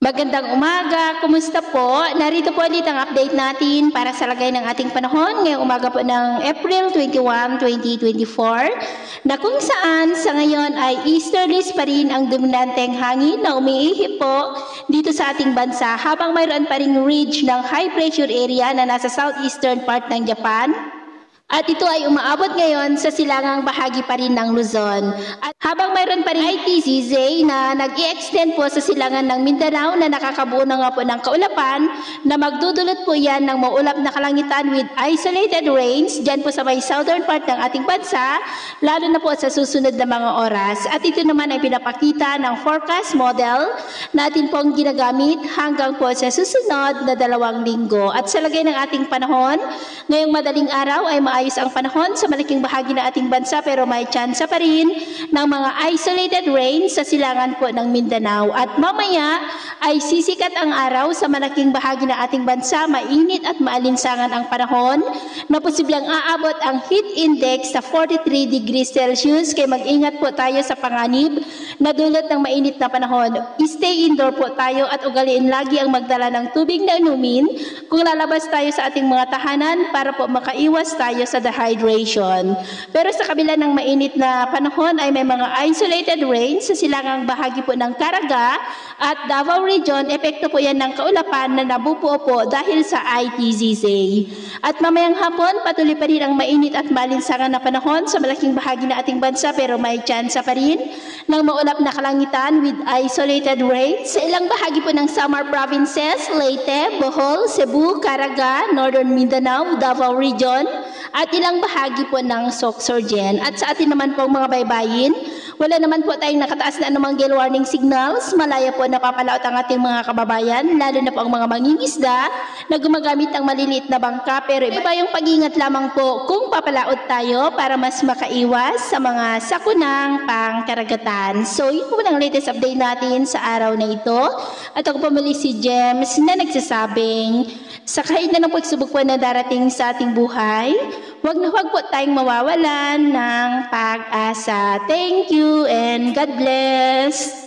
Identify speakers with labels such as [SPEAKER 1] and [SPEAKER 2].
[SPEAKER 1] Magandang umaga, kumusta po? Narito po ulit ang update natin para sa lagay ng ating panahon ngayong umaga po ng April 21, 2024 na kung saan sa ngayon ay easterlies pa rin ang dominanteng hangin na umiihip po dito sa ating bansa habang mayroon pa ring ridge ng high pressure area na nasa southeastern part ng Japan. At ito ay umaabot ngayon sa silangang bahagi pa rin ng Luzon. At habang mayroon pa rin ITZZ na nag-i-extend po sa silangan ng Mindanao na nakakabuo na nga po ng kaulapan na magdudulot po yan ng maulap na kalangitan with isolated rains dyan po sa may southern part ng ating bansa, lalo na po sa susunod na mga oras. At ito naman ay pinapakita ng forecast model natin pong ginagamit hanggang po sa susunod na 2 linggo. At sa lagay ng ating panahon, ngayong madaling araw ay ayos ang panahon sa malaking bahagi ng ating bansa pero may tsansa pa rin ng mga isolated rain sa silangan po ng Mindanao. At mamaya ay sisikat ang araw sa malaking bahagi ng ating bansa, mainit at maalinsangan ang panahon na posibleng aabot ang heat index sa 43 degrees Celsius. Kaya mag-ingat po tayo sa panganib na dulot ng mainit na panahon. Stay indoor po tayo at ugaliin lagi ang magdala ng tubig na inumin kung lalabas tayo sa ating mga tahanan para po makaiwas tayo sa dehydration. Pero sa kabila ng mainit na panahon ay may mga isolated rain sa silangang bahagi po ng Caraga at Davao Region. Epekto po yan ng kaulapan na nabubuo po dahil sa ITZZ. At mamayang hapon patuloy pa rin ang mainit at malinsangan na panahon sa malaking bahagi ng ating bansa pero may tsansa pa rin ng maulap na kalangitan with isolated rain sa ilang bahagi po ng Samar provinces, Leyte, Bohol, Cebu, Caraga, Northern Mindanao, Davao Region, at ilang bahagi po ng Sorsogon. At sa atin naman po mga baybayin, wala naman po tayong nakataas na anumang gale warning signals. Malaya po napapalaot ang ating mga kababayan, lalo na po ang mga mangingisda na gumagamit ng maliliit na bangka. Pero iba yung pag-ingat lamang po kung papalaot tayo para mas makaiwas sa mga sakunang pangkaragatan. So yun po ang latest update natin sa araw na ito. At ako po muli si James na nagsasabing sa kahit na ng pagsubok po na darating sa ating buhay, huwag na huwag po tayong mawawalan ng pag-asa. Thank you and God bless.